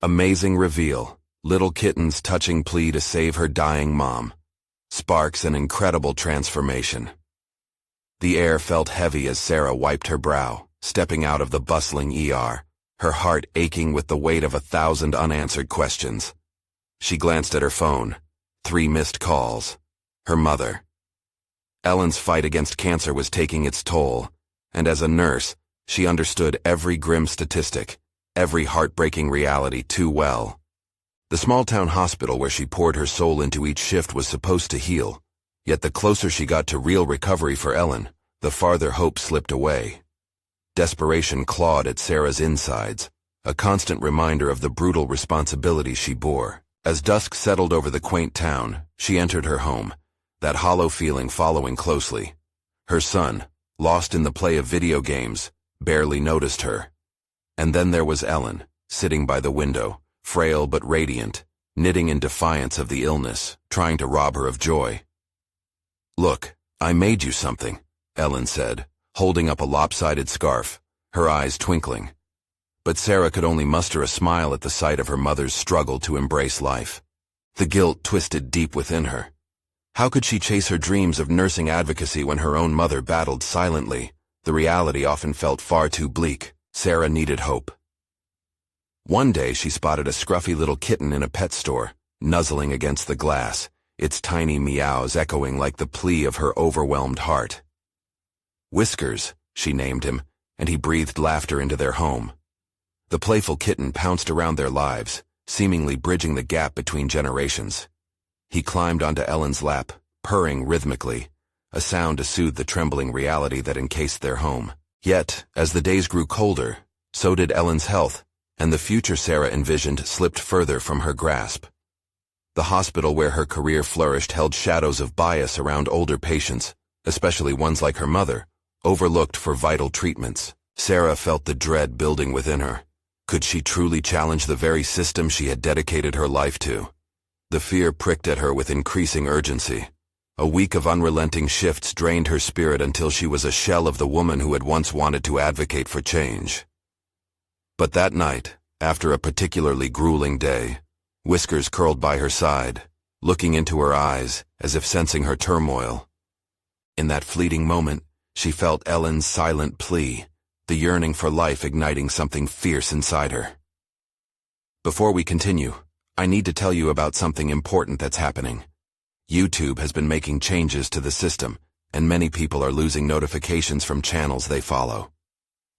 Amazing reveal. Little Kitten's touching plea to save her dying mom sparks an incredible transformation. The air felt heavy as Sarah wiped her brow, stepping out of the bustling ER, her heart aching with the weight of 1,000 unanswered questions. She glanced at her phone. 3 missed calls. Her mother. Ellen's fight against cancer was taking its toll, and as a nurse, she understood every grim statistic, every heartbreaking reality too well. The small-town hospital where she poured her soul into each shift was supposed to heal, yet the closer she got to real recovery for Ellen, the farther hope slipped away. Desperation clawed at Sarah's insides, a constant reminder of the brutal responsibility she bore. As dusk settled over the quaint town, she entered her home, that hollow feeling following closely. Her son, lost in the play of video games, barely noticed her. And then there was Ellen, sitting by the window, frail but radiant, knitting in defiance of the illness, trying to rob her of joy. "Look, I made you something," Ellen said, holding up a lopsided scarf, her eyes twinkling. But Sarah could only muster a smile at the sight of her mother's struggle to embrace life. The guilt twisted deep within her. How could she chase her dreams of nursing advocacy when her own mother battled silently? The reality often felt far too bleak. Sarah needed hope. One day she spotted a scruffy little kitten in a pet store, nuzzling against the glass, its tiny meows echoing like the plea of her overwhelmed heart. Whiskers, she named him, and he breathed laughter into their home. The playful kitten pounced around their lives, seemingly bridging the gap between generations. He climbed onto Ellen's lap, purring rhythmically, a sound to soothe the trembling reality that encased their home. Yet, as the days grew colder, so did Ellen's health, and the future Sarah envisioned slipped further from her grasp. The hospital where her career flourished held shadows of bias around older patients, especially ones like her mother, overlooked for vital treatments. Sarah felt the dread building within her. Could she truly challenge the very system she had dedicated her life to? The fear pricked at her with increasing urgency. A week of unrelenting shifts drained her spirit until she was a shell of the woman who had once wanted to advocate for change. But that night, after a particularly grueling day, Whiskers curled by her side, looking into her eyes as if sensing her turmoil. In that fleeting moment, she felt Ellen's silent plea, the yearning for life igniting something fierce inside her. Before we continue, I need to tell you about something important that's happening. YouTube has been making changes to the system, and many people are losing notifications from channels they follow.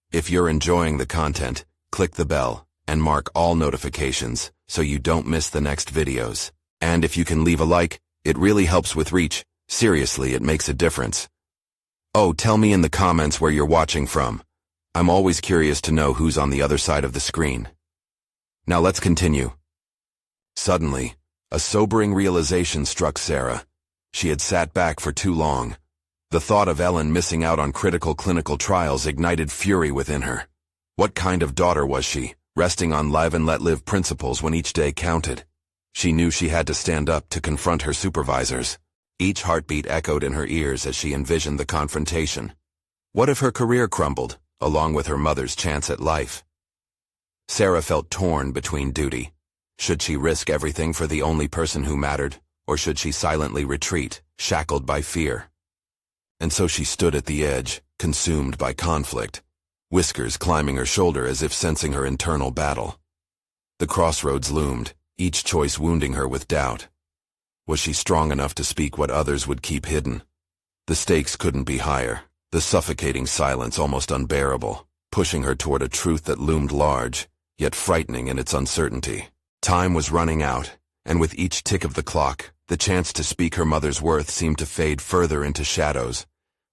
If you're enjoying the content, click the bell and mark all notifications so you don't miss the next videos. And if you can leave a like, it really helps with reach. Seriously, it makes a difference. Oh, tell me in the comments where you're watching from. I'm always curious to know who's on the other side of the screen. Now let's continue. Suddenly, a sobering realization struck Sarah. She had sat back for too long. The thought of Ellen missing out on critical clinical trials ignited fury within her. What kind of daughter was she, resting on live and let live principles when each day counted? She knew she had to stand up to confront her supervisors. Each heartbeat echoed in her ears as she envisioned the confrontation. What if her career crumbled, along with her mother's chance at life? Sarah felt torn between duty. Should she risk everything for the only person who mattered, or should she silently retreat, shackled by fear? And so she stood at the edge, consumed by conflict, Whiskers climbing her shoulder as if sensing her internal battle. The crossroads loomed, each choice wounding her with doubt. Was she strong enough to speak what others would keep hidden? The stakes couldn't be higher, the suffocating silence almost unbearable, pushing her toward a truth that loomed large, yet frightening in its uncertainty. Time was running out, and with each tick of the clock, the chance to speak her mother's worth seemed to fade further into shadows,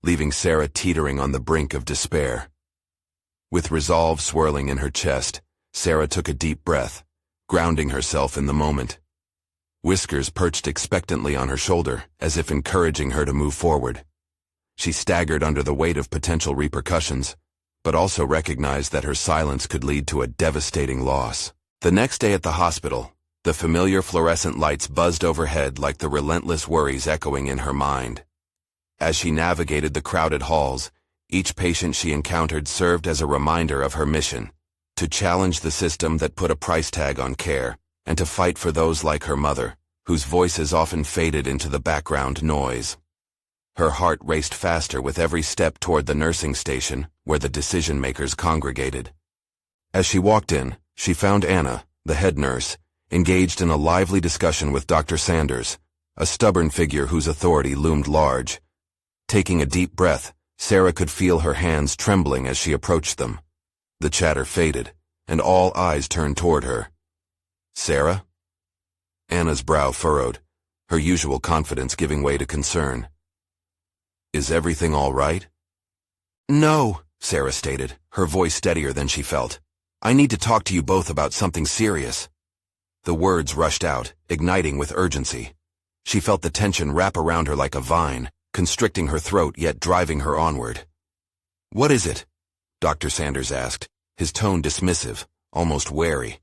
leaving Sarah teetering on the brink of despair. With resolve swirling in her chest, Sarah took a deep breath, grounding herself in the moment. Whiskers perched expectantly on her shoulder, as if encouraging her to move forward. She staggered under the weight of potential repercussions, but also recognized that her silence could lead to a devastating loss. The next day at the hospital, the familiar fluorescent lights buzzed overhead like the relentless worries echoing in her mind. As she navigated the crowded halls, each patient she encountered served as a reminder of her mission, to challenge the system that put a price tag on care, and to fight for those like her mother, whose voices often faded into the background noise. Her heart raced faster with every step toward the nursing station, where the decision-makers congregated. As she walked in, she found Anna, the head nurse, engaged in a lively discussion with Dr. Sanders, a stubborn figure whose authority loomed large. Taking a deep breath, Sarah could feel her hands trembling as she approached them. The chatter faded, and all eyes turned toward her. "Sarah?" Anna's brow furrowed, her usual confidence giving way to concern. "Is everything all right?" "No," Sarah stated, her voice steadier than she felt. "I need to talk to you both about something serious." The words rushed out, igniting with urgency. She felt the tension wrap around her like a vine, constricting her throat yet driving her onward. "What is it?" Dr. Sanders asked, his tone dismissive, almost wary.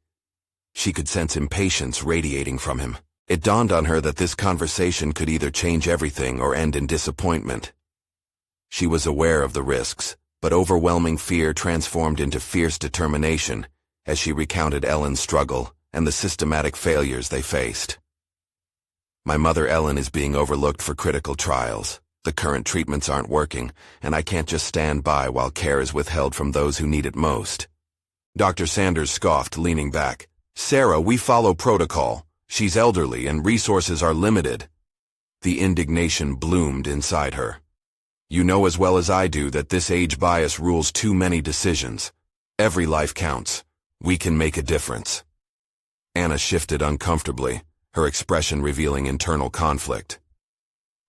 She could sense impatience radiating from him. It dawned on her that this conversation could either change everything or end in disappointment. She was aware of the risks, but overwhelming fear transformed into fierce determination as she recounted Ellen's struggle and the systematic failures they faced. "My mother Ellen is being overlooked for critical trials. The current treatments aren't working, and I can't just stand by while care is withheld from those who need it most." Dr. Sanders scoffed, leaning back. "Sarah, we follow protocol. She's elderly and resources are limited." The indignation bloomed inside her. "You know as well as I do that this age bias rules too many decisions. Every life counts. We can make a difference." Anna shifted uncomfortably, her expression revealing internal conflict.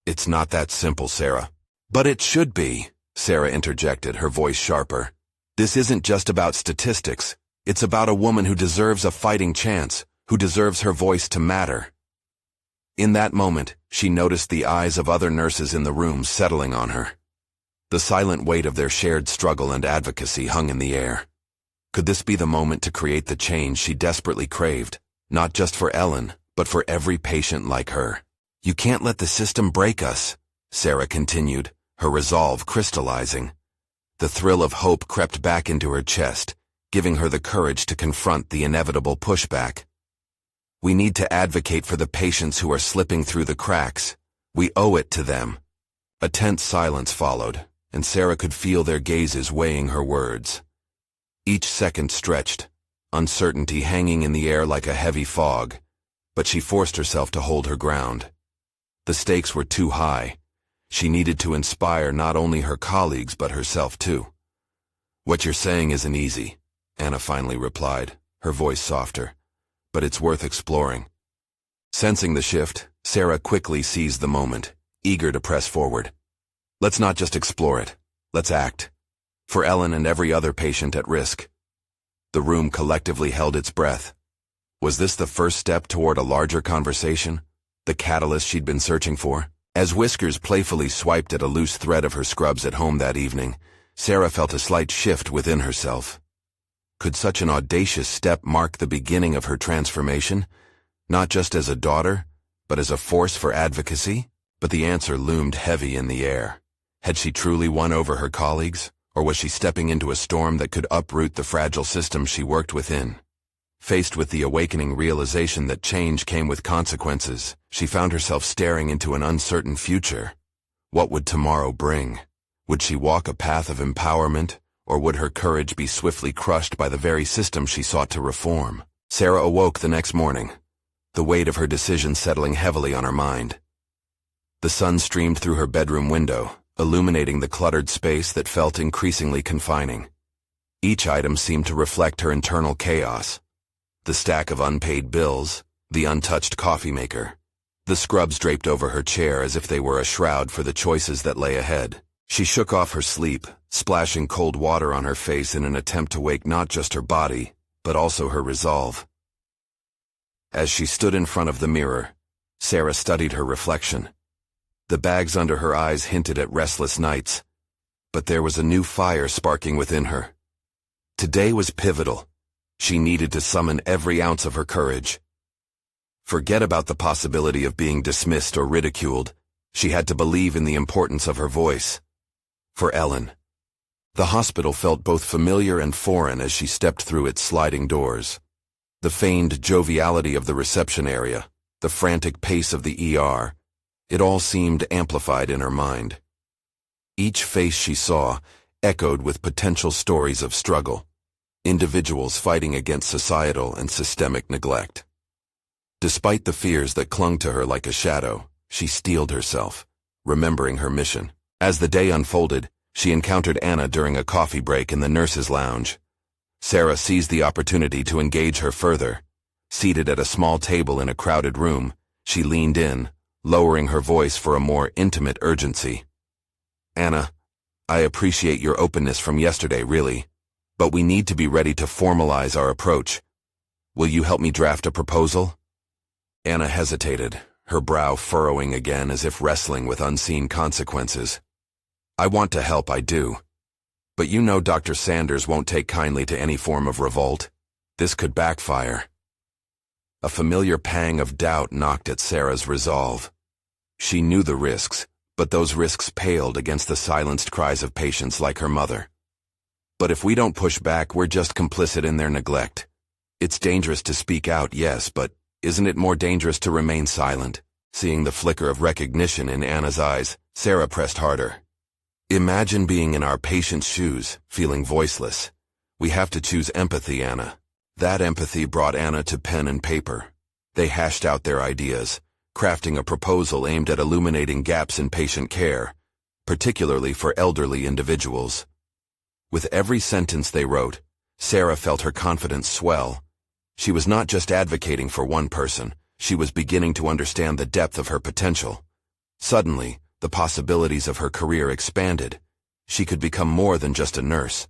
"It's not that simple, Sarah." "But it should be," Sarah interjected, her voice sharper. "This isn't just about statistics. It's about a woman who deserves a fighting chance, who deserves her voice to matter." In that moment, she noticed the eyes of other nurses in the room settling on her. The silent weight of their shared struggle and advocacy hung in the air. Could this be the moment to create the change she desperately craved, not just for Ellen, but for every patient like her? "You can't let the system break us," Sarah continued, her resolve crystallizing. The thrill of hope crept back into her chest, giving her the courage to confront the inevitable pushback. "We need to advocate for the patients who are slipping through the cracks. We owe it to them." A tense silence followed, and Sarah could feel their gazes weighing her words. Each second stretched, uncertainty hanging in the air like a heavy fog, but she forced herself to hold her ground. The stakes were too high. She needed to inspire not only her colleagues but herself too. "What you're saying isn't easy," Anna finally replied, her voice softer. "But it's worth exploring." Sensing the shift, Sarah quickly seized the moment, eager to press forward. "Let's not just explore it. Let's act. For Ellen and every other patient at risk." The room collectively held its breath. Was this the first step toward a larger conversation? The catalyst she'd been searching for? As Whiskers playfully swiped at a loose thread of her scrubs at home that evening, Sarah felt a slight shift within herself. Could such an audacious step mark the beginning of her transformation? Not just as a daughter, but as a force for advocacy? But the answer loomed heavy in the air. Had she truly won over her colleagues, or was she stepping into a storm that could uproot the fragile system she worked within? Faced with the awakening realization that change came with consequences, she found herself staring into an uncertain future. What would tomorrow bring? Would she walk a path of empowerment, or would her courage be swiftly crushed by the very system she sought to reform? Sarah awoke the next morning, the weight of her decision settling heavily on her mind. The sun streamed through her bedroom window, illuminating the cluttered space that felt increasingly confining. Each item seemed to reflect her internal chaos. The stack of unpaid bills, the untouched coffee maker, the scrubs draped over her chair as if they were a shroud for the choices that lay ahead. She shook off her sleep, splashing cold water on her face in an attempt to wake not just her body, but also her resolve. As she stood in front of the mirror, Sarah studied her reflection. The bags under her eyes hinted at restless nights, but there was a new fire sparking within her. Today was pivotal. She needed to summon every ounce of her courage. Forget about the possibility of being dismissed or ridiculed. She had to believe in the importance of her voice. For Ellen. The hospital felt both familiar and foreign as she stepped through its sliding doors. The feigned joviality of the reception area, the frantic pace of the ER, it all seemed amplified in her mind. Each face she saw echoed with potential stories of struggle, individuals fighting against societal and systemic neglect. Despite the fears that clung to her like a shadow, she steeled herself, remembering her mission. As the day unfolded, she encountered Anna during a coffee break in the nurses' lounge. Sarah seized the opportunity to engage her further. Seated at a small table in a crowded room, she leaned in, lowering her voice for a more intimate urgency. "Anna, I appreciate your openness from yesterday, really, but we need to be ready to formalize our approach. Will you help me draft a proposal?" Anna hesitated, her brow furrowing again as if wrestling with unseen consequences. "I want to help, I do. But you know Dr. Sanders won't take kindly to any form of revolt. This could backfire." A familiar pang of doubt knocked at Sarah's resolve. She knew the risks, but those risks paled against the silenced cries of patients like her mother. "But if we don't push back, we're just complicit in their neglect. It's dangerous to speak out, yes, but isn't it more dangerous to remain silent?" Seeing the flicker of recognition in Anna's eyes, Sarah pressed harder. "Imagine being in our patient's shoes, feeling voiceless. We have to choose empathy, Anna." That empathy brought Anna to pen and paper. They hashed out their ideas, crafting a proposal aimed at illuminating gaps in patient care, particularly for elderly individuals. With every sentence they wrote, Sarah felt her confidence swell. She was not just advocating for one person, she was beginning to understand the depth of her potential. Suddenly, the possibilities of her career expanded. She could become more than just a nurse.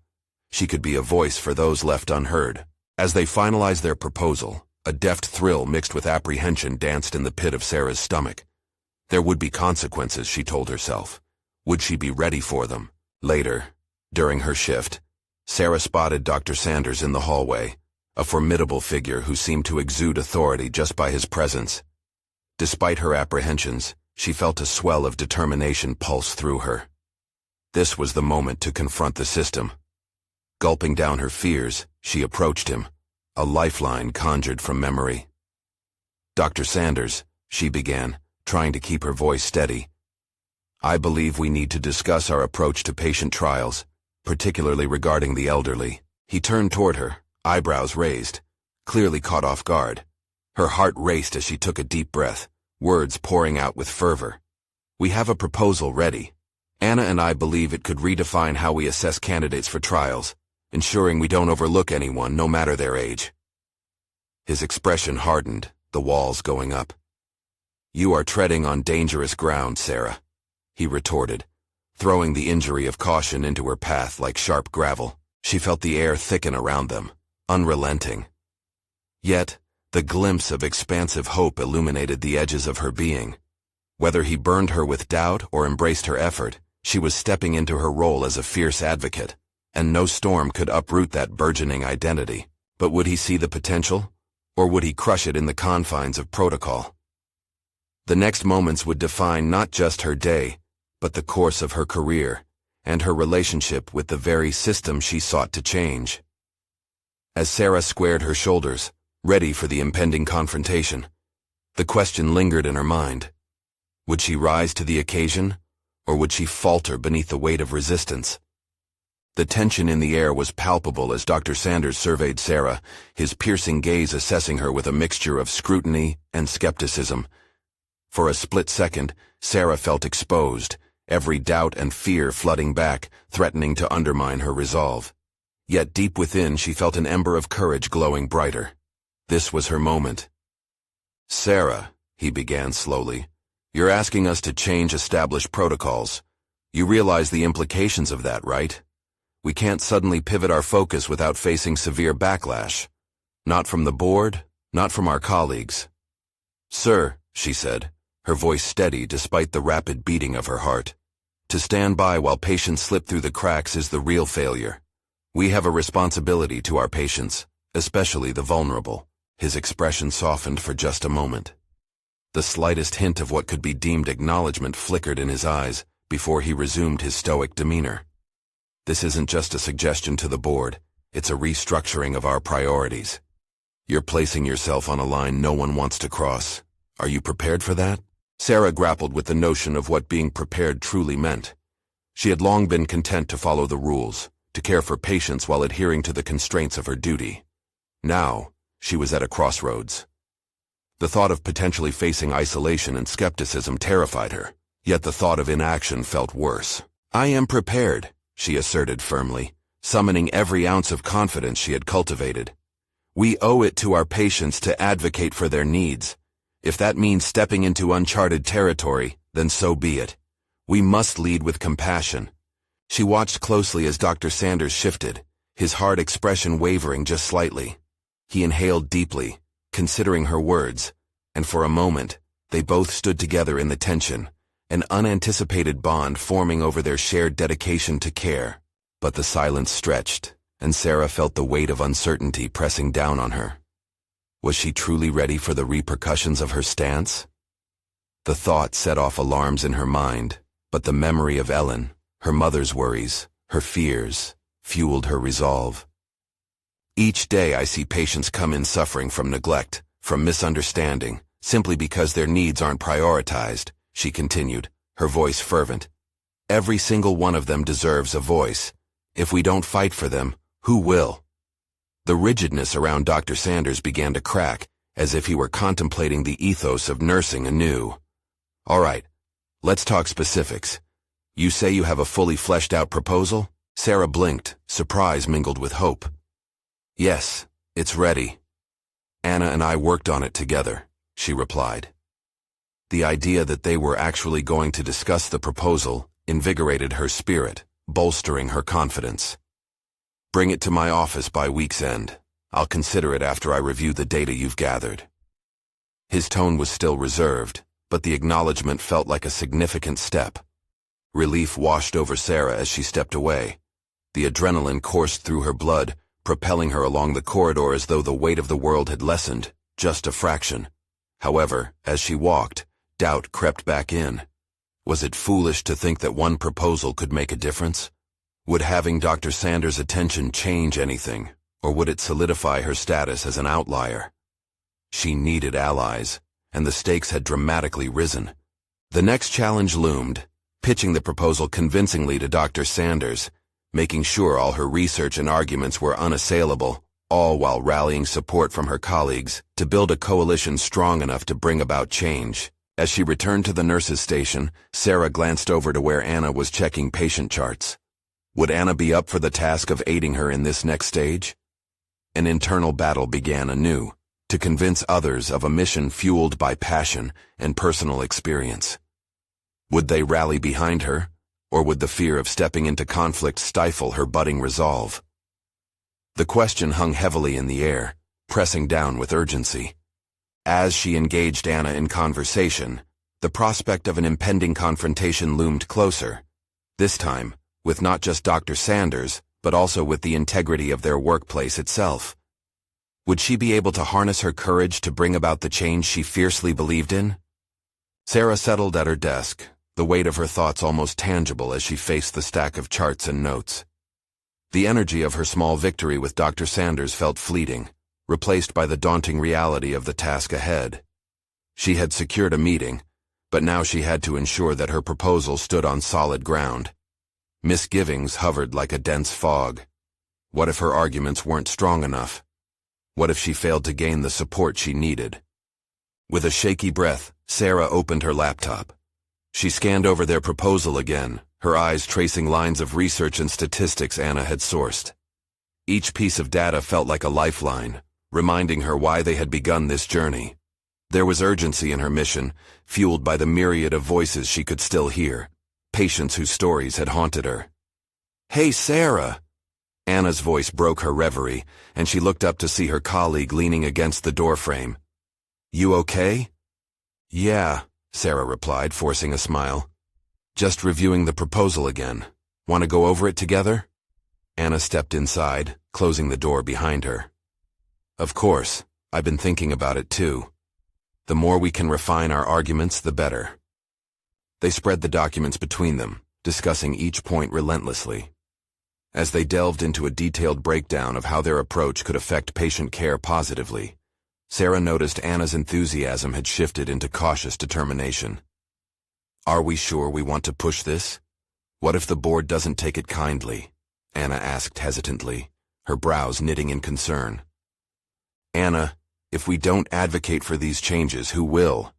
She could be a voice for those left unheard. As they finalized their proposal, a deft thrill mixed with apprehension danced in the pit of Sarah's stomach. There would be consequences, she told herself. Would she be ready for them? Later, during her shift, Sarah spotted Dr. Sanders in the hallway, a formidable figure who seemed to exude authority just by his presence. Despite her apprehensions, she felt a swell of determination pulse through her. This was the moment to confront the system. Gulping down her fears, she approached him, a lifeline conjured from memory. "Dr. Sanders," she began, trying to keep her voice steady. "I believe we need to discuss our approach to patient trials, particularly regarding the elderly." He turned toward her, eyebrows raised, clearly caught off guard. Her heart raced as she took a deep breath, words pouring out with fervor. "We have a proposal ready. Anna and I believe it could redefine how we assess candidates for trials, ensuring we don't overlook anyone, no matter their age." His expression hardened, the walls going up. "You are treading on dangerous ground, Sarah," he retorted, throwing the injury of caution into her path like sharp gravel. She felt the air thicken around them, unrelenting. Yet, the glimpse of expansive hope illuminated the edges of her being. Whether he burned her with doubt or embraced her effort, she was stepping into her role as a fierce advocate, and no storm could uproot that burgeoning identity. But would he see the potential, or would he crush it in the confines of protocol? The next moments would define not just her day, but the course of her career, and her relationship with the very system she sought to change. As Sarah squared her shoulders, ready for the impending confrontation, the question lingered in her mind. Would she rise to the occasion, or would she falter beneath the weight of resistance? The tension in the air was palpable as Dr. Sanders surveyed Sarah, his piercing gaze assessing her with a mixture of scrutiny and skepticism. For a split second, Sarah felt exposed, every doubt and fear flooding back, threatening to undermine her resolve. Yet deep within she felt an ember of courage glowing brighter. This was her moment. "Sarah," he began slowly, "you're asking us to change established protocols. You realize the implications of that, right? We can't suddenly pivot our focus without facing severe backlash. Not from the board, not from our colleagues." "Sir," she said, her voice steady despite the rapid beating of her heart, "to stand by while patients slip through the cracks is the real failure. We have a responsibility to our patients, especially the vulnerable." His expression softened for just a moment. The slightest hint of what could be deemed acknowledgement flickered in his eyes before he resumed his stoic demeanor. This isn't just a suggestion to the board, it's a restructuring of our priorities. You're placing yourself on a line no one wants to cross. Are you prepared for that? Sarah grappled with the notion of what being prepared truly meant. She had long been content to follow the rules, to care for patients while adhering to the constraints of her duty. Now, she was at a crossroads. The thought of potentially facing isolation and skepticism terrified her, yet the thought of inaction felt worse. "I am prepared," she asserted firmly, summoning every ounce of confidence she had cultivated. "We owe it to our patients to advocate for their needs. If that means stepping into uncharted territory, then so be it. We must lead with compassion." She watched closely as Dr. Sanders shifted, his hard expression wavering just slightly. He inhaled deeply, considering her words, and for a moment, they both stood together in the tension, an unanticipated bond forming over their shared dedication to care. But the silence stretched, and Sarah felt the weight of uncertainty pressing down on her. Was she truly ready for the repercussions of her stance? The thought set off alarms in her mind, but the memory of Ellen, her mother's worries, her fears, fueled her resolve. "Each day I see patients come in suffering from neglect, from misunderstanding, simply because their needs aren't prioritized," she continued, her voice fervent. "Every single one of them deserves a voice. If we don't fight for them, who will?" The rigidness around Dr. Sanders began to crack, as if he were contemplating the ethos of nursing anew. "All right, let's talk specifics. You say you have a fully fleshed out proposal?" Sarah blinked, surprise mingled with hope. "Yes, it's ready. Anna and I worked on it together," she replied. The idea that they were actually going to discuss the proposal invigorated her spirit, bolstering her confidence. "Bring it to my office by week's end. I'll consider it after I review the data you've gathered." His tone was still reserved, but the acknowledgement felt like a significant step. Relief washed over Sarah as she stepped away. The adrenaline coursed through her blood, propelling her along the corridor as though the weight of the world had lessened, just a fraction. However, as she walked, doubt crept back in. Was it foolish to think that one proposal could make a difference? Would having Dr. Sanders' attention change anything, or would it solidify her status as an outlier? She needed allies, and the stakes had dramatically risen. The next challenge loomed, pitching the proposal convincingly to Dr. Sanders, making sure all her research and arguments were unassailable, all while rallying support from her colleagues to build a coalition strong enough to bring about change. As she returned to the nurse's station, Sarah glanced over to where Anna was checking patient charts. Would Anna be up for the task of aiding her in this next stage? An internal battle began anew, to convince others of a mission fueled by passion and personal experience. Would they rally behind her, or would the fear of stepping into conflict stifle her budding resolve? The question hung heavily in the air, pressing down with urgency. As she engaged Anna in conversation, the prospect of an impending confrontation loomed closer, this time with not just Dr. Sanders, but also with the integrity of their workplace itself. Would she be able to harness her courage to bring about the change she fiercely believed in? Sarah settled at her desk, the weight of her thoughts almost tangible as she faced the stack of charts and notes. The energy of her small victory with Dr. Sanders felt fleeting, replaced by the daunting reality of the task ahead. She had secured a meeting, but now she had to ensure that her proposal stood on solid ground. Misgivings hovered like a dense fog. What if her arguments weren't strong enough? What if she failed to gain the support she needed? With a shaky breath, Sarah opened her laptop. She scanned over their proposal again, her eyes tracing lines of research and statistics Anna had sourced. Each piece of data felt like a lifeline, reminding her why they had begun this journey. There was urgency in her mission, fueled by the myriad of voices she could still hear, patients whose stories had haunted her. "Hey, Sarah!" Anna's voice broke her reverie, and she looked up to see her colleague leaning against the doorframe. "You okay?" "Yeah," Sarah replied, forcing a smile. "Just reviewing the proposal again. Want to go over it together?" Anna stepped inside, closing the door behind her. "Of course, I've been thinking about it too. The more we can refine our arguments, the better." They spread the documents between them, discussing each point relentlessly. As they delved into a detailed breakdown of how their approach could affect patient care positively, Sarah noticed Anna's enthusiasm had shifted into cautious determination. "Are we sure we want to push this? What if the board doesn't take it kindly?" Anna asked hesitantly, her brows knitting in concern. "Anna, if we don't advocate for these changes, who will?"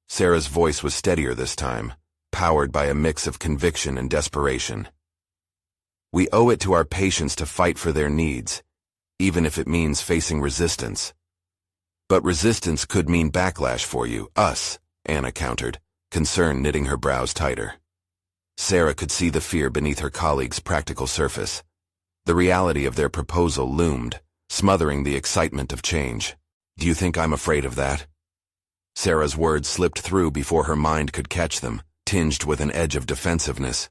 Sarah's voice was steadier this time, powered by a mix of conviction and desperation. "We owe it to our patients to fight for their needs, even if it means facing resistance." "But resistance could mean backlash for you, us," Anna countered, concern knitting her brows tighter. Sarah could see the fear beneath her colleague's practical surface. The reality of their proposal loomed, smothering the excitement of change. "Do you think I'm afraid of that?" Sarah's words slipped through before her mind could catch them, tinged with an edge of defensiveness.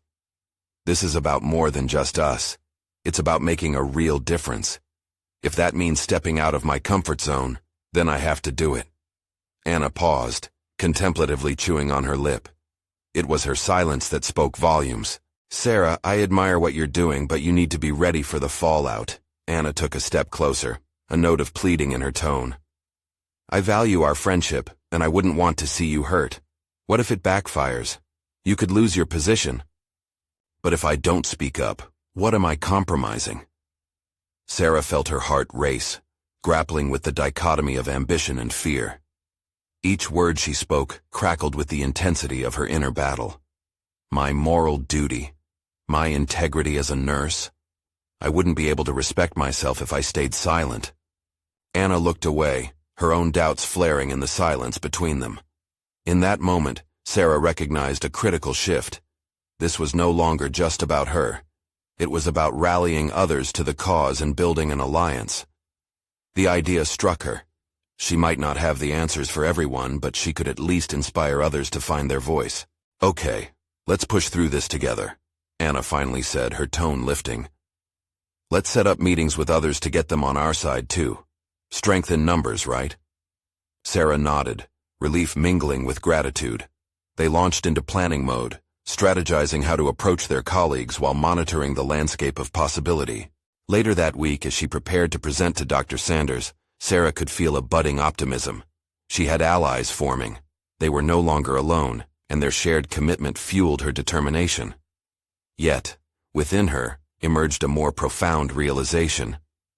"This is about more than just us. It's about making a real difference. If that means stepping out of my comfort zone, then I have to do it." Anna paused, contemplatively chewing on her lip. It was her silence that spoke volumes. "Sarah, I admire what you're doing, but you need to be ready for the fallout." Anna took a step closer, a note of pleading in her tone. "I value our friendship, and I wouldn't want to see you hurt. What if it backfires? You could lose your position." "But if I don't speak up, what am I compromising?" Sarah felt her heart race, grappling with the dichotomy of ambition and fear. Each word she spoke crackled with the intensity of her inner battle. My moral duty, my integrity as a nurse. I wouldn't be able to respect myself if I stayed silent. Anna looked away, her own doubts flaring in the silence between them. In that moment, Sarah recognized a critical shift. This was no longer just about her. It was about rallying others to the cause and building an alliance. The idea struck her. She might not have the answers for everyone, but she could at least inspire others to find their voice. "Okay, let's push through this together," Anna finally said, her tone lifting. "Let's set up meetings with others to get them on our side too. Strength in numbers, right?" Sarah nodded, relief mingling with gratitude. They launched into planning mode, strategizing how to approach their colleagues while monitoring the landscape of possibility. Later that week, as she prepared to present to Dr. Sanders, Sarah could feel a budding optimism. She had allies forming. They were no longer alone, and their shared commitment fueled her determination. Yet, within her, emerged a more profound realization.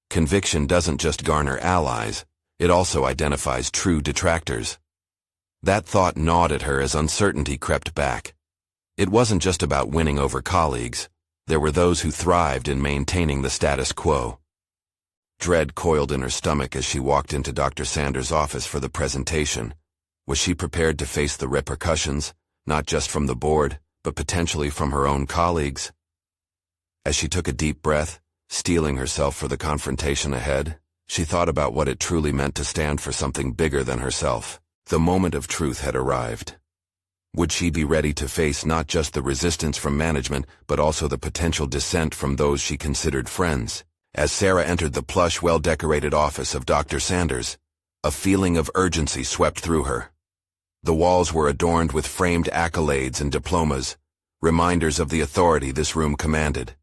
Conviction doesn't just garner allies, it also identifies true detractors. That thought gnawed at her as uncertainty crept back. It wasn't just about winning over colleagues. There were those who thrived in maintaining the status quo. Dread coiled in her stomach as she walked into Dr. Sanders' office for the presentation. Was she prepared to face the repercussions, not just from the board, but potentially from her own colleagues? As she took a deep breath, steeling herself for the confrontation ahead, she thought about what it truly meant to stand for something bigger than herself. The moment of truth had arrived. Would she be ready to face not just the resistance from management, but also the potential dissent from those she considered friends? As Sarah entered the plush, well-decorated office of Dr. Sanders, a feeling of urgency swept through her. The walls were adorned with framed accolades and diplomas, reminders of the authority this room commanded.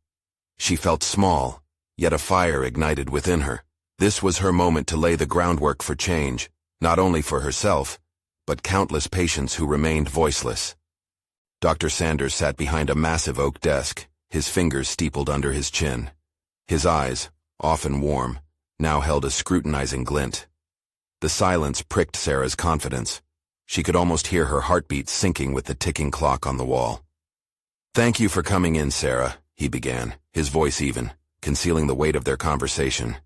She felt small, yet a fire ignited within her. This was her moment to lay the groundwork for change, not only for herself, but countless patients who remained voiceless. Dr. Sanders sat behind a massive oak desk, his fingers steepled under his chin. His eyes, often warm, now held a scrutinizing glint. The silence pricked Sarah's confidence. She could almost hear her heartbeat syncing with the ticking clock on the wall. "Thank you for coming in, Sarah," he began, his voice even, concealing the weight of their conversation.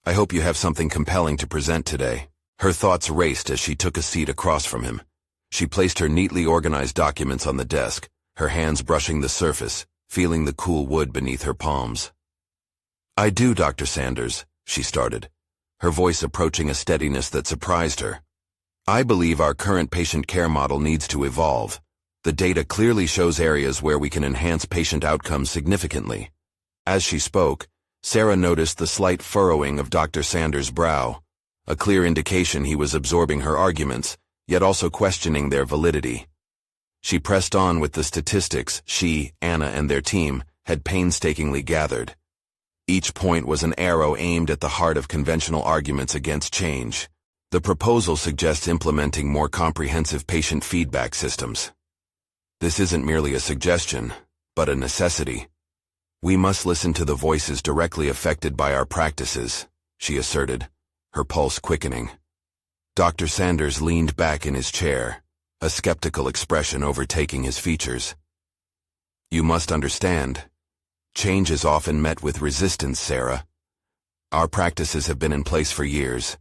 "I hope you have something compelling to present today." Her thoughts raced as she took a seat across from him. She placed her neatly organized documents on the desk, her hands brushing the surface, feeling the cool wood beneath her palms. "I do, Dr. Sanders," she started, her voice approaching a steadiness that surprised her. "I believe our current patient care model needs to evolve. The data clearly shows areas where we can enhance patient outcomes significantly." As she spoke, Sarah noticed the slight furrowing of Dr. Sanders' brow, a clear indication he was absorbing her arguments, yet also questioning their validity. She pressed on with the statistics she, Anna, and their team had painstakingly gathered. Each point was an arrow aimed at the heart of conventional arguments against change. The proposal suggests implementing more comprehensive patient feedback systems. This isn't merely a suggestion, but a necessity. We must listen to the voices directly affected by our practices, she asserted, her pulse quickening. Dr. Sanders leaned back in his chair, a skeptical expression overtaking his features. You must understand. Change is often met with resistance, Sarah. Our practices have been in place for years.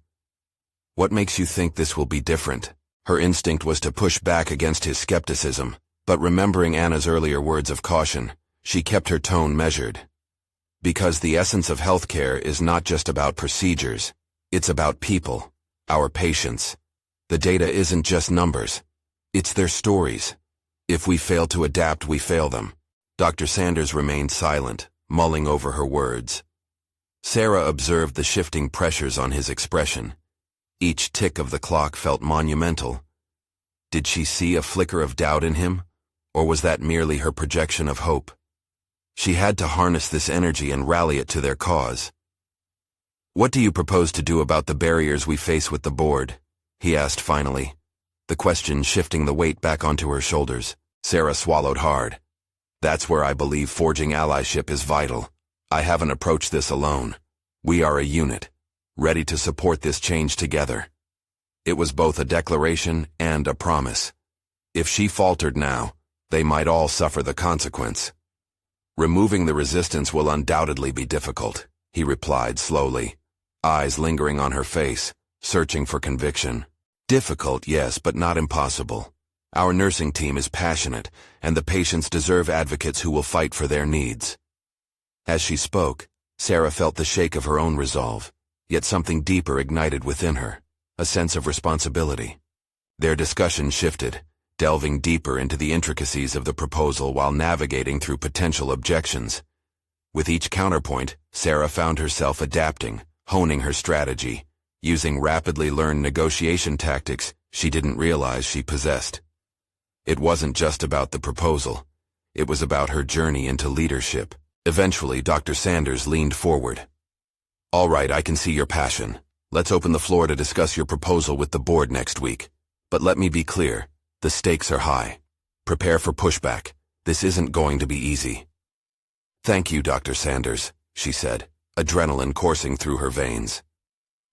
What makes you think this will be different? Her instinct was to push back against his skepticism, but remembering Anna's earlier words of caution, she kept her tone measured. Because the essence of healthcare is not just about procedures, it's about people, our patients. The data isn't just numbers, it's their stories. If we fail to adapt, we fail them. Dr. Sanders remained silent, mulling over her words. Sarah observed the shifting pressures on his expression. Each tick of the clock felt monumental. Did she see a flicker of doubt in him, or was that merely her projection of hope? She had to harness this energy and rally it to their cause. What do you propose to do about the barriers we face with the board? He asked finally, the question shifting the weight back onto her shoulders. Sarah swallowed hard. That's where I believe forging allyship is vital. I haven't approached this alone. We are a unit, ready to support this change together. It was both a declaration and a promise. If she faltered now, they might all suffer the consequence. Removing the resistance will undoubtedly be difficult, he replied slowly, eyes lingering on her face, searching for conviction. Difficult, yes, but not impossible. Our nursing team is passionate, and the patients deserve advocates who will fight for their needs. As she spoke, Sarah felt the shake of her own resolve, yet something deeper ignited within her, a sense of responsibility. Their discussion shifted, delving deeper into the intricacies of the proposal while navigating through potential objections. With each counterpoint, Sarah found herself adapting, honing her strategy, using rapidly learned negotiation tactics she didn't realize she possessed. It wasn't just about the proposal. It was about her journey into leadership. Eventually, Dr. Sanders leaned forward. All right, I can see your passion. Let's open the floor to discuss your proposal with the board next week. But let me be clear. The stakes are high. Prepare for pushback. This isn't going to be easy. Thank you, Dr. Sanders, she said, adrenaline coursing through her veins.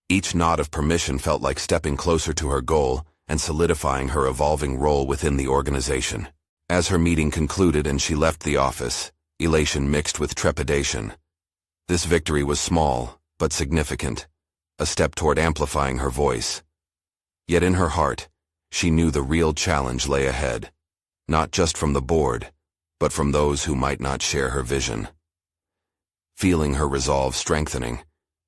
Each nod of permission felt like stepping closer to her goal and solidifying her evolving role within the organization. As her meeting concluded and she left the office, elation mixed with trepidation. This victory was small, but significant, a step toward amplifying her voice. Yet in her heart, she knew the real challenge lay ahead, not just from the board, but from those who might not share her vision. Feeling her resolve strengthening,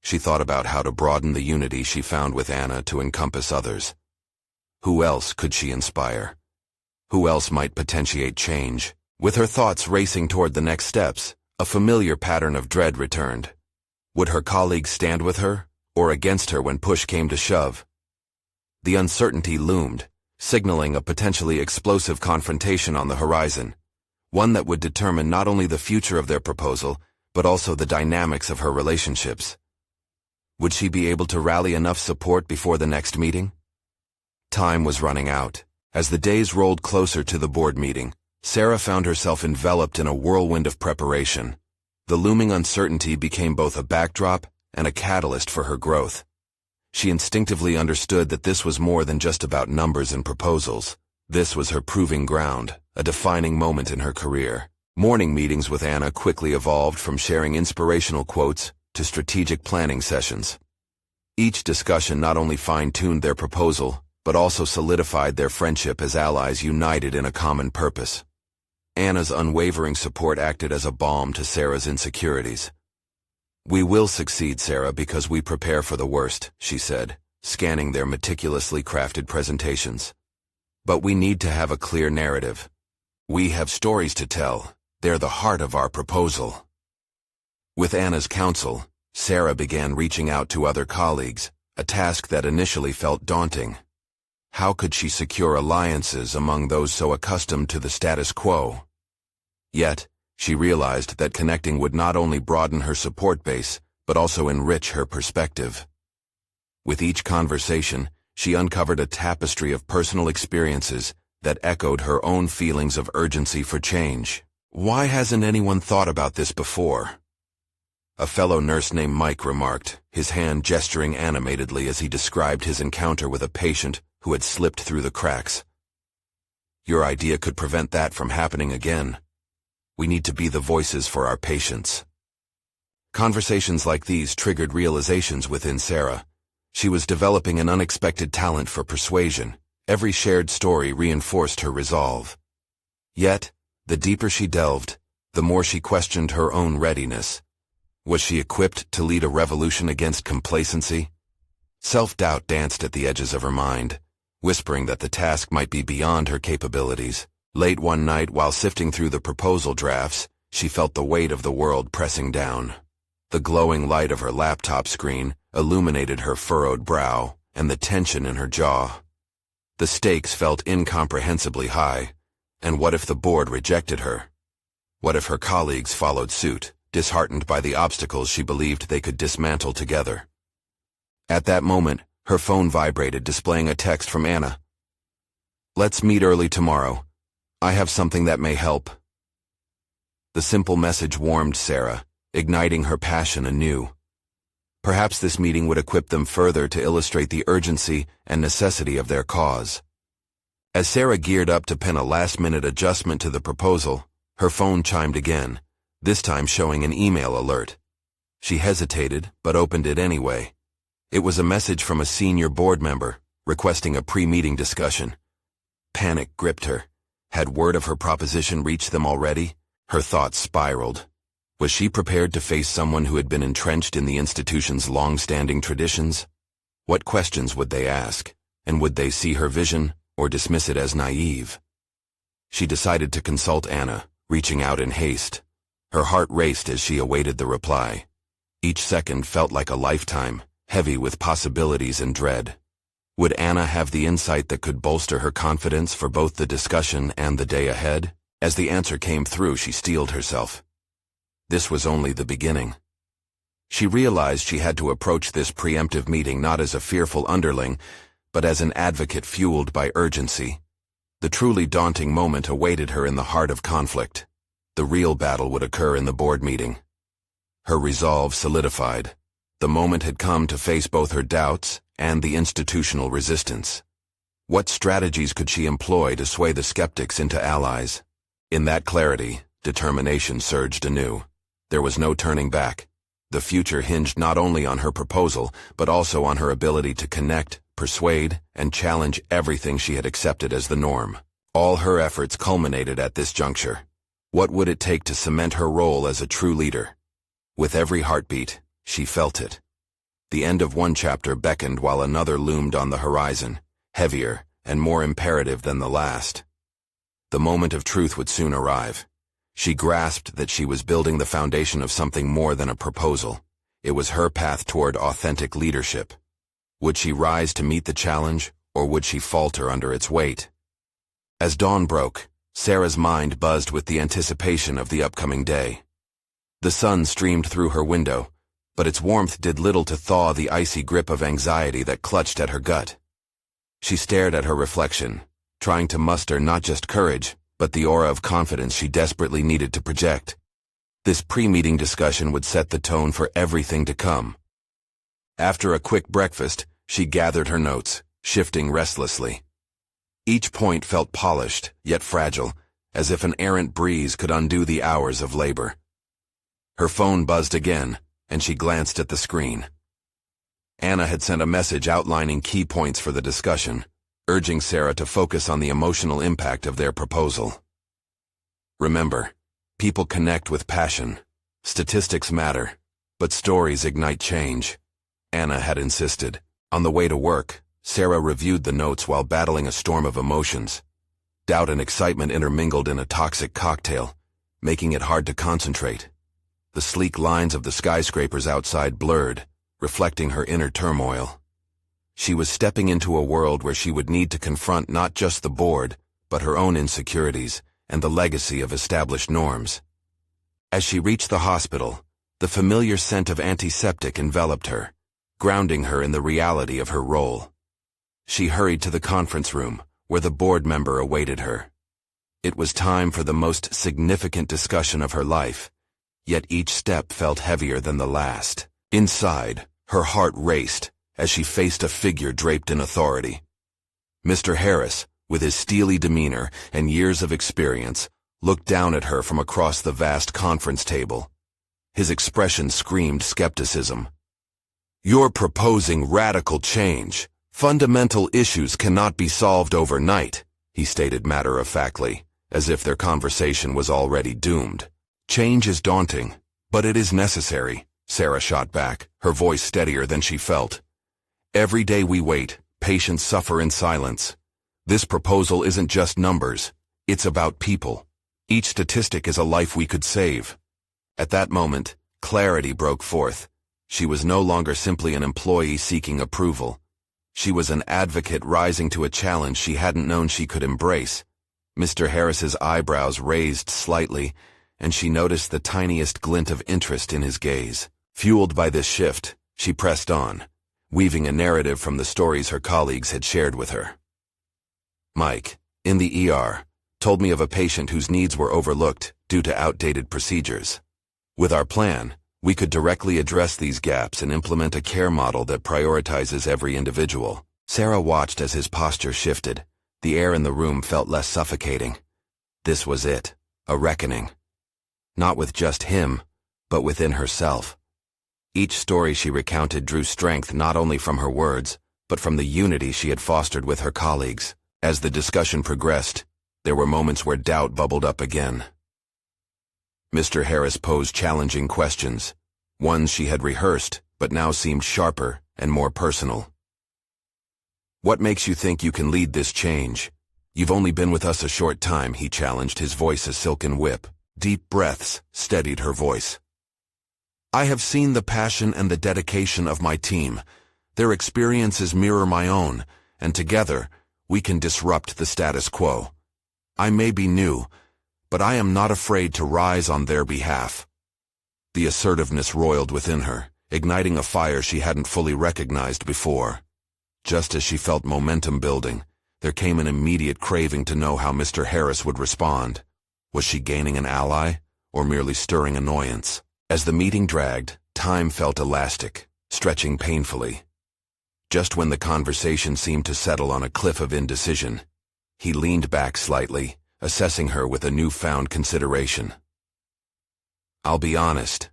she thought about how to broaden the unity she found with Anna to encompass others. Who else could she inspire? Who else might potentiate change? With her thoughts racing toward the next steps, a familiar pattern of dread returned. Would her colleagues stand with her, or against her when push came to shove? The uncertainty loomed, signaling a potentially explosive confrontation on the horizon, one that would determine not only the future of their proposal, but also the dynamics of her relationships. Would she be able to rally enough support before the next meeting? Time was running out. As the days rolled closer to the board meeting, Sarah found herself enveloped in a whirlwind of preparation. The looming uncertainty became both a backdrop and a catalyst for her growth. She instinctively understood that this was more than just about numbers and proposals. This was her proving ground, a defining moment in her career. Morning meetings with Anna quickly evolved from sharing inspirational quotes to strategic planning sessions. Each discussion not only fine-tuned their proposal, but also solidified their friendship as allies united in a common purpose. Anna's unwavering support acted as a balm to Sarah's insecurities. We will succeed, Sarah, because we prepare for the worst, she said, scanning their meticulously crafted presentations. But we need to have a clear narrative. We have stories to tell. They're the heart of our proposal. With Anna's counsel, Sarah began reaching out to other colleagues, a task that initially felt daunting. How could she secure alliances among those so accustomed to the status quo? Yet, She realized that connecting would not only broaden her support base, but also enrich her perspective. With each conversation, she uncovered a tapestry of personal experiences that echoed her own feelings of urgency for change. "Why hasn't anyone thought about this before?" A fellow nurse named Mike remarked, his hand gesturing animatedly as he described his encounter with a patient who had slipped through the cracks. "Your idea could prevent that from happening again. We need to be the voices for our patients." Conversations like these triggered realizations within Sarah. She was developing an unexpected talent for persuasion. Every shared story reinforced her resolve. Yet, the deeper she delved, the more she questioned her own readiness. Was she equipped to lead a revolution against complacency? Self-doubt danced at the edges of her mind, whispering that the task might be beyond her capabilities. Late one night, while sifting through the proposal drafts, she felt the weight of the world pressing down. The glowing light of her laptop screen illuminated her furrowed brow and the tension in her jaw. The stakes felt incomprehensibly high. And what if the board rejected her? What if her colleagues followed suit, disheartened by the obstacles she believed they could dismantle together? At that moment, her phone vibrated, displaying a text from Anna. "Let's meet early tomorrow. I have something that may help." The simple message warmed Sarah, igniting her passion anew. Perhaps this meeting would equip them further to illustrate the urgency and necessity of their cause. As Sarah geared up to pen a last-minute adjustment to the proposal, her phone chimed again, this time showing an email alert. She hesitated, but opened it anyway. It was a message from a senior board member, requesting a pre-meeting discussion. Panic gripped her. Had word of her proposition reached them already? Her thoughts spiraled. Was she prepared to face someone who had been entrenched in the institution's long-standing traditions? What questions would they ask, and would they see her vision or dismiss it as naive? She decided to consult Anna, reaching out in haste. Her heart raced as she awaited the reply. Each second felt like a lifetime, heavy with possibilities and dread. Would Anna have the insight that could bolster her confidence for both the discussion and the day ahead? As the answer came through, she steeled herself. This was only the beginning. She realized she had to approach this preemptive meeting not as a fearful underling, but as an advocate fueled by urgency. The truly daunting moment awaited her in the heart of conflict. The real battle would occur in the board meeting. Her resolve solidified. The moment had come to face both her doubts and the institutional resistance. What strategies could she employ to sway the skeptics into allies? In that clarity, determination surged anew. There was no turning back. The future hinged not only on her proposal, but also on her ability to connect, persuade, and challenge everything she had accepted as the norm. All her efforts culminated at this juncture. What would it take to cement her role as a true leader? With every heartbeat, she felt it. The end of one chapter beckoned while another loomed on the horizon, heavier and more imperative than the last. The moment of truth would soon arrive. She grasped that she was building the foundation of something more than a proposal. It was her path toward authentic leadership. Would she rise to meet the challenge, or would she falter under its weight? As dawn broke, Sarah's mind buzzed with the anticipation of the upcoming day. The sun streamed through her window, but its warmth did little to thaw the icy grip of anxiety that clutched at her gut. She stared at her reflection, trying to muster not just courage, but the aura of confidence she desperately needed to project. This pre-meeting discussion would set the tone for everything to come. After a quick breakfast, she gathered her notes, shifting restlessly. Each point felt polished, yet fragile, as if an errant breeze could undo the hours of labor. Her phone buzzed again, and she glanced at the screen. Anna had sent a message outlining key points for the discussion, urging Sarah to focus on the emotional impact of their proposal. Remember, people connect with passion. Statistics matter, but stories ignite change, Anna had insisted. On the way to work, Sarah reviewed the notes while battling a storm of emotions. Doubt and excitement intermingled in a toxic cocktail, making it hard to concentrate. The sleek lines of the skyscrapers outside blurred, reflecting her inner turmoil. She was stepping into a world where she would need to confront not just the board, but her own insecurities and the legacy of established norms. As she reached the hospital, the familiar scent of antiseptic enveloped her, grounding her in the reality of her role. She hurried to the conference room, where the board member awaited her. It was time for the most significant discussion of her life, yet each step felt heavier than the last. Inside, her heart raced as she faced a figure draped in authority. Mr. Harris, with his steely demeanor and years of experience, looked down at her from across the vast conference table. His expression screamed skepticism. "You're proposing radical change. Fundamental issues cannot be solved overnight," he stated matter-of-factly, as if their conversation was already doomed. "Change is daunting, but it is necessary," Sarah shot back, her voice steadier than she felt. "Every day we wait, patients suffer in silence. This proposal isn't just numbers, it's about people. Each statistic is a life we could save." At that moment, clarity broke forth. She was no longer simply an employee seeking approval. She was an advocate rising to a challenge she hadn't known she could embrace. Mr. Harris's eyebrows raised slightly, and she noticed the tiniest glint of interest in his gaze. Fueled by this shift, she pressed on, weaving a narrative from the stories her colleagues had shared with her. "Mike, in the ER, told me of a patient whose needs were overlooked due to outdated procedures. With our plan, we could directly address these gaps and implement a care model that prioritizes every individual." Sarah watched as his posture shifted. The air in the room felt less suffocating. This was it, a reckoning. Not with just him, but within herself. Each story she recounted drew strength not only from her words, but from the unity she had fostered with her colleagues. As the discussion progressed, there were moments where doubt bubbled up again. Mr. Harris posed challenging questions, ones she had rehearsed, but now seemed sharper and more personal. "What makes you think you can lead this change? You've only been with us a short time," he challenged, his voice a silken whip. Deep breaths steadied her voice. "I have seen the passion and the dedication of my team. Their experiences mirror my own, and together, we can disrupt the status quo. I may be new, but I am not afraid to rise on their behalf." The assertiveness roiled within her, igniting a fire she hadn't fully recognized before. Just as she felt momentum building, there came an immediate craving to know how Mr. Harris would respond. Was she gaining an ally, or merely stirring annoyance? As the meeting dragged, time felt elastic, stretching painfully. Just when the conversation seemed to settle on a cliff of indecision, he leaned back slightly, assessing her with a newfound consideration. "I'll be honest.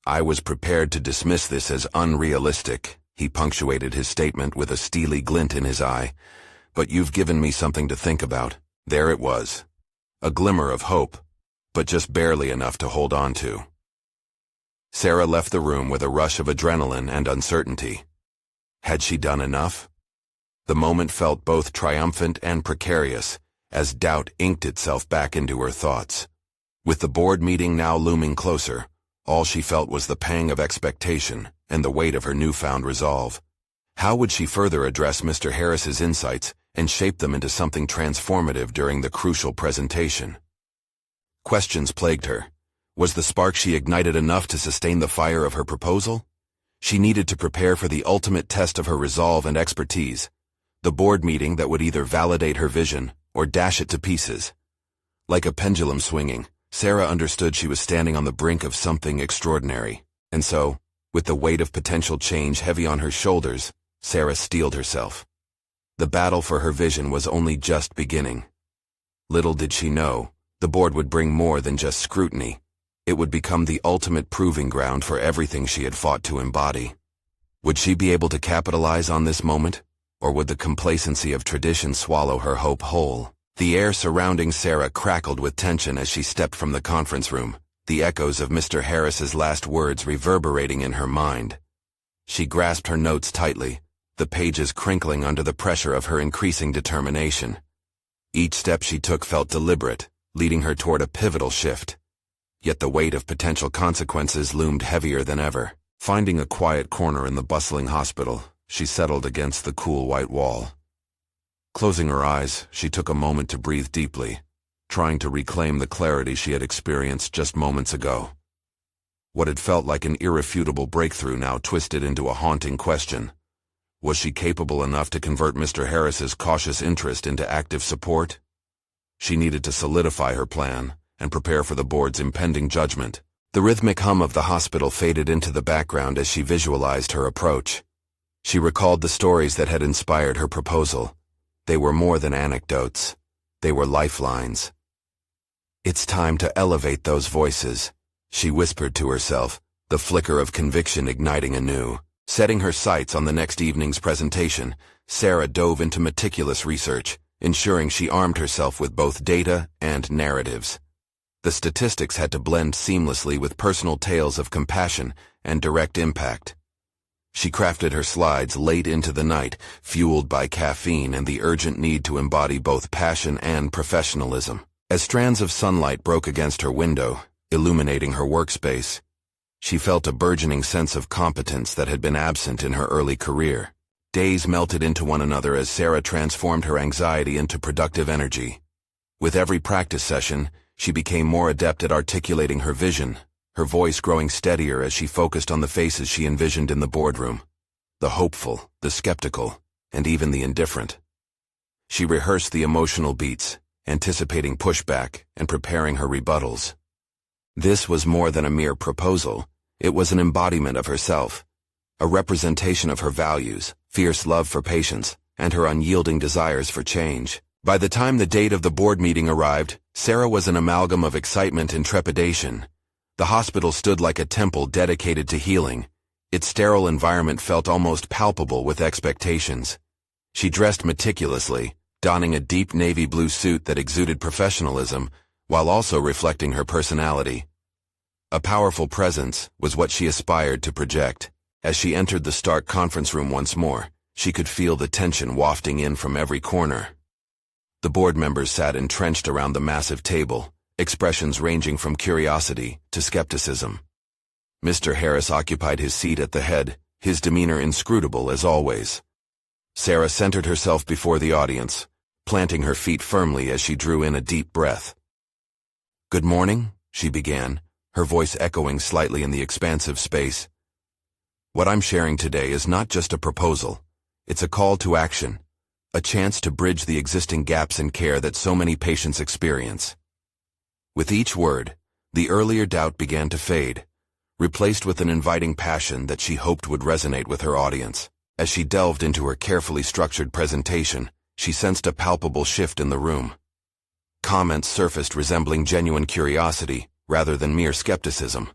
I was prepared to dismiss this as unrealistic," he punctuated his statement with a steely glint in his eye. "But you've given me something to think about." There it was. A glimmer of hope, but just barely enough to hold on to. Sarah left the room with a rush of adrenaline and uncertainty. Had she done enough? The moment felt both triumphant and precarious, as doubt inked itself back into her thoughts. With the board meeting now looming closer, all she felt was the pang of expectation and the weight of her newfound resolve. How would she further address Mr. Harris's insights and shape them into something transformative during the crucial presentation? Questions plagued her. Was the spark she ignited enough to sustain the fire of her proposal? She needed to prepare for the ultimate test of her resolve and expertise, the board meeting that would either validate her vision or dash it to pieces. Like a pendulum swinging, Sarah understood she was standing on the brink of something extraordinary. And so, with the weight of potential change heavy on her shoulders, Sarah steeled herself. The battle for her vision was only just beginning. Little did she know, the board would bring more than just scrutiny. It would become the ultimate proving ground for everything she had fought to embody. Would she be able to capitalize on this moment, or would the complacency of tradition swallow her hope whole? The air surrounding Sarah crackled with tension as she stepped from the conference room, the echoes of Mr. Harris's last words reverberating in her mind. She grasped her notes tightly, the pages crinkling under the pressure of her increasing determination. Each step she took felt deliberate, leading her toward a pivotal shift. Yet the weight of potential consequences loomed heavier than ever. Finding a quiet corner in the bustling hospital, she settled against the cool white wall. Closing her eyes, she took a moment to breathe deeply, trying to reclaim the clarity she had experienced just moments ago. What had felt like an irrefutable breakthrough now twisted into a haunting question. Was she capable enough to convert Mr. Harris's cautious interest into active support? She needed to solidify her plan and prepare for the board's impending judgment. The rhythmic hum of the hospital faded into the background as she visualized her approach. She recalled the stories that had inspired her proposal. They were more than anecdotes. They were lifelines. "It's time to elevate those voices," she whispered to herself, the flicker of conviction igniting anew. Setting her sights on the next evening's presentation, Sarah dove into meticulous research, ensuring she armed herself with both data and narratives. The statistics had to blend seamlessly with personal tales of compassion and direct impact. She crafted her slides late into the night, fueled by caffeine and the urgent need to embody both passion and professionalism. As strands of sunlight broke against her window, illuminating her workspace, she felt a burgeoning sense of competence that had been absent in her early career. Days melted into one another as Sarah transformed her anxiety into productive energy. With every practice session, she became more adept at articulating her vision, her voice growing steadier as she focused on the faces she envisioned in the boardroom. The hopeful, the skeptical, and even the indifferent. She rehearsed the emotional beats, anticipating pushback and preparing her rebuttals. This was more than a mere proposal. It was an embodiment of herself, a representation of her values, fierce love for patients, and her unyielding desires for change. By the time the date of the board meeting arrived, Sarah was an amalgam of excitement and trepidation. The hospital stood like a temple dedicated to healing. Its sterile environment felt almost palpable with expectations. She dressed meticulously, donning a deep navy blue suit that exuded professionalism, while also reflecting her personality. A powerful presence was what she aspired to project. As she entered the stark conference room once more, she could feel the tension wafting in from every corner. The board members sat entrenched around the massive table, expressions ranging from curiosity to skepticism. Mr. Harris occupied his seat at the head, his demeanor inscrutable as always. Sarah centered herself before the audience, planting her feet firmly as she drew in a deep breath. "Good morning," she began, her voice echoing slightly in the expansive space. "What I'm sharing today is not just a proposal. It's a call to action, a chance to bridge the existing gaps in care that so many patients experience." With each word, the earlier doubt began to fade, replaced with an inviting passion that she hoped would resonate with her audience. As she delved into her carefully structured presentation, she sensed a palpable shift in the room. Comments surfaced resembling genuine curiosity, rather than mere skepticism.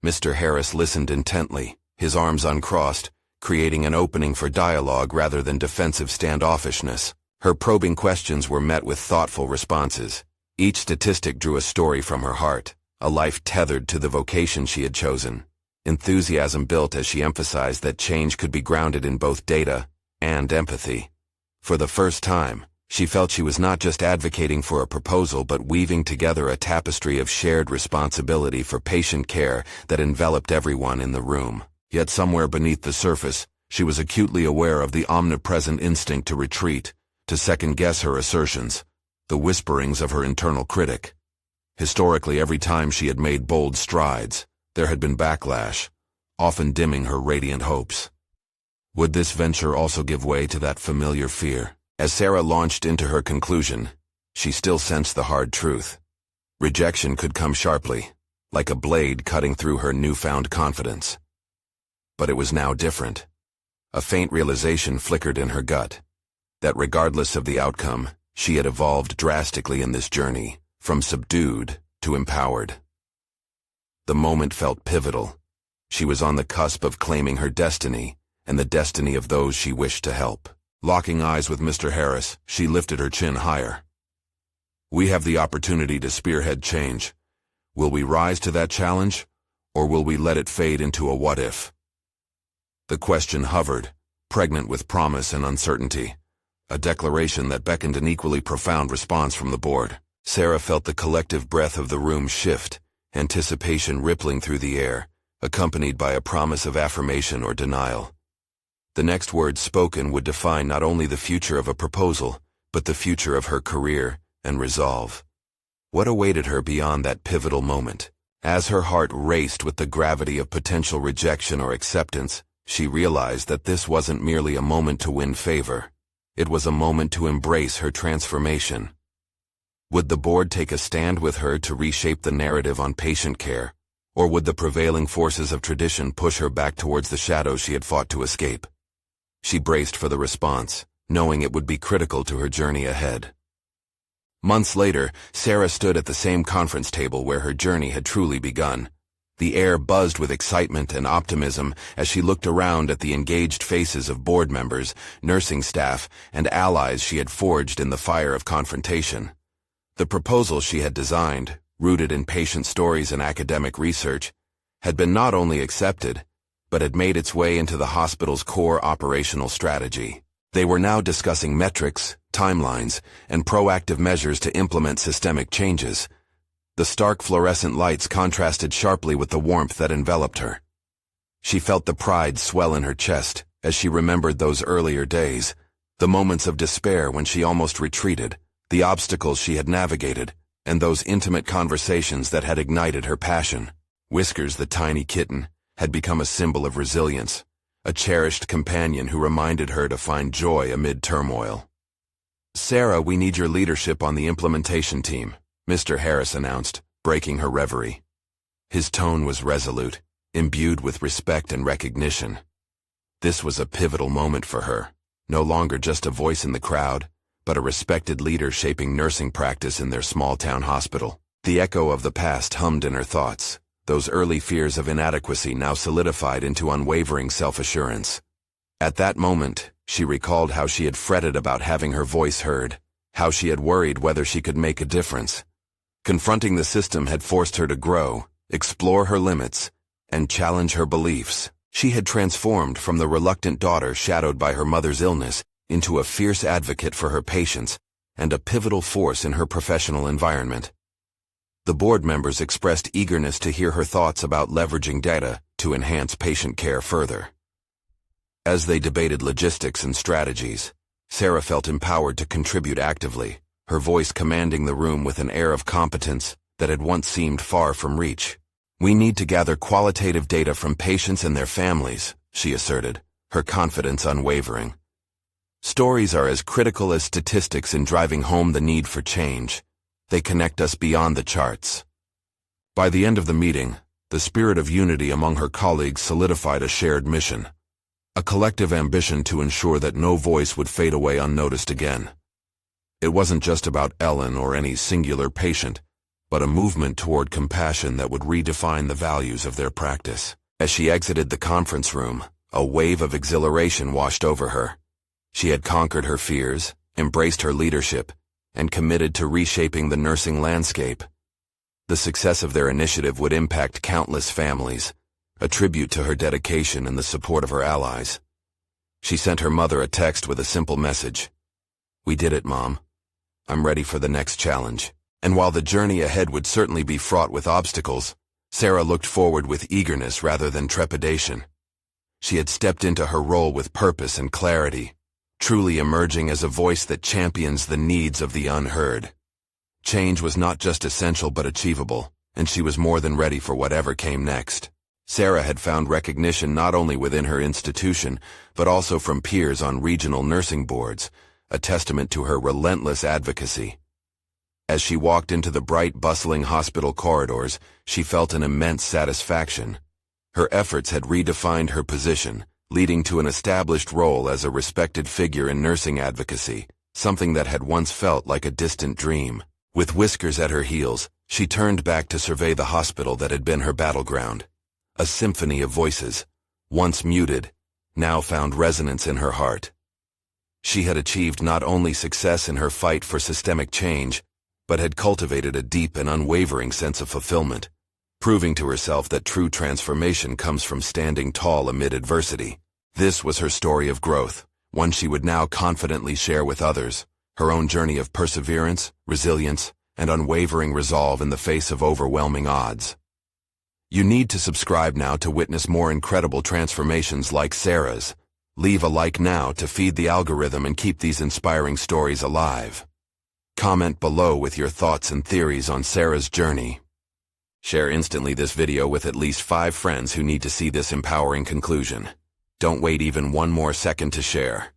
Mr. Harris listened intently, his arms uncrossed, creating an opening for dialogue rather than defensive standoffishness. Her probing questions were met with thoughtful responses. Each statistic drew a story from her heart, a life tethered to the vocation she had chosen. Enthusiasm built as she emphasized that change could be grounded in both data and empathy. For the first time, she felt she was not just advocating for a proposal but weaving together a tapestry of shared responsibility for patient care that enveloped everyone in the room. Yet somewhere beneath the surface, she was acutely aware of the omnipresent instinct to retreat, to second-guess her assertions, the whisperings of her internal critic. Historically, every time she had made bold strides, there had been backlash, often dimming her radiant hopes. Would this venture also give way to that familiar fear? As Sarah launched into her conclusion, she still sensed the hard truth. Rejection could come sharply, like a blade cutting through her newfound confidence. But it was now different. A faint realization flickered in her gut, that regardless of the outcome, she had evolved drastically in this journey, from subdued to empowered. The moment felt pivotal. She was on the cusp of claiming her destiny, and the destiny of those she wished to help. Locking eyes with Mr. Harris, she lifted her chin higher. "We have the opportunity to spearhead change. Will we rise to that challenge, or will we let it fade into a what-if?" The question hovered, pregnant with promise and uncertainty, a declaration that beckoned an equally profound response from the board. Sarah felt the collective breath of the room shift, anticipation rippling through the air, accompanied by a promise of affirmation or denial. The next words spoken would define not only the future of a proposal, but the future of her career and resolve. What awaited her beyond that pivotal moment? As her heart raced with the gravity of potential rejection or acceptance, she realized that this wasn't merely a moment to win favor. It was a moment to embrace her transformation. Would the board take a stand with her to reshape the narrative on patient care, or would the prevailing forces of tradition push her back towards the shadows she had fought to escape? She braced for the response, knowing it would be critical to her journey ahead. Months later, Sarah stood at the same conference table where her journey had truly begun. The air buzzed with excitement and optimism as she looked around at the engaged faces of board members, nursing staff, and allies she had forged in the fire of confrontation. The proposal she had designed, rooted in patient stories and academic research, had been not only accepted, but had made its way into the hospital's core operational strategy. They were now discussing metrics, timelines, and proactive measures to implement systemic changes. The stark fluorescent lights contrasted sharply with the warmth that enveloped her. She felt the pride swell in her chest as she remembered those earlier days, the moments of despair when she almost retreated, the obstacles she had navigated, and those intimate conversations that had ignited her passion. Whiskers, the tiny kitten, had become a symbol of resilience, a cherished companion who reminded her to find joy amid turmoil. "Sarah, we need your leadership on the implementation team," Mr. Harris announced, breaking her reverie. His tone was resolute, imbued with respect and recognition. This was a pivotal moment for her, no longer just a voice in the crowd, but a respected leader shaping nursing practice in their small-town hospital. The echo of the past hummed in her thoughts, those early fears of inadequacy now solidified into unwavering self-assurance. At that moment, she recalled how she had fretted about having her voice heard, how she had worried whether she could make a difference. Confronting the system had forced her to grow, explore her limits, and challenge her beliefs. She had transformed from the reluctant daughter shadowed by her mother's illness into a fierce advocate for her patients and a pivotal force in her professional environment. The board members expressed eagerness to hear her thoughts about leveraging data to enhance patient care further. As they debated logistics and strategies, Sarah felt empowered to contribute actively, her voice commanding the room with an air of competence that had once seemed far from reach. "We need to gather qualitative data from patients and their families," she asserted, her confidence unwavering. "Stories are as critical as statistics in driving home the need for change. They connect us beyond the charts." By the end of the meeting, the spirit of unity among her colleagues solidified a shared mission, a collective ambition to ensure that no voice would fade away unnoticed again. It wasn't just about Ellen or any singular patient, but a movement toward compassion that would redefine the values of their practice. As she exited the conference room, a wave of exhilaration washed over her. She had conquered her fears, embraced her leadership, and committed to reshaping the nursing landscape. The success of their initiative would impact countless families, a tribute to her dedication and the support of her allies. She sent her mother a text with a simple message: "We did it, Mom. I'm ready for the next challenge." And while the journey ahead would certainly be fraught with obstacles, Sarah looked forward with eagerness rather than trepidation. She had stepped into her role with purpose and clarity, truly emerging as a voice that champions the needs of the unheard. Change was not just essential but achievable, and she was more than ready for whatever came next. Sarah had found recognition not only within her institution, but also from peers on regional nursing boards, a testament to her relentless advocacy. As she walked into the bright, bustling hospital corridors, she felt an immense satisfaction. Her efforts had redefined her position, leading to an established role as a respected figure in nursing advocacy, something that had once felt like a distant dream. With Whiskers at her heels, she turned back to survey the hospital that had been her battleground. A symphony of voices, once muted, now found resonance in her heart. She had achieved not only success in her fight for systemic change, but had cultivated a deep and unwavering sense of fulfillment, proving to herself that true transformation comes from standing tall amid adversity. This was her story of growth, one she would now confidently share with others, her own journey of perseverance, resilience, and unwavering resolve in the face of overwhelming odds. You need to subscribe now to witness more incredible transformations like Sarah's. Leave a like now to feed the algorithm and keep these inspiring stories alive. Comment below with your thoughts and theories on Sarah's journey. Share instantly this video with at least 5 friends who need to see this empowering conclusion. Don't wait even one more second to share.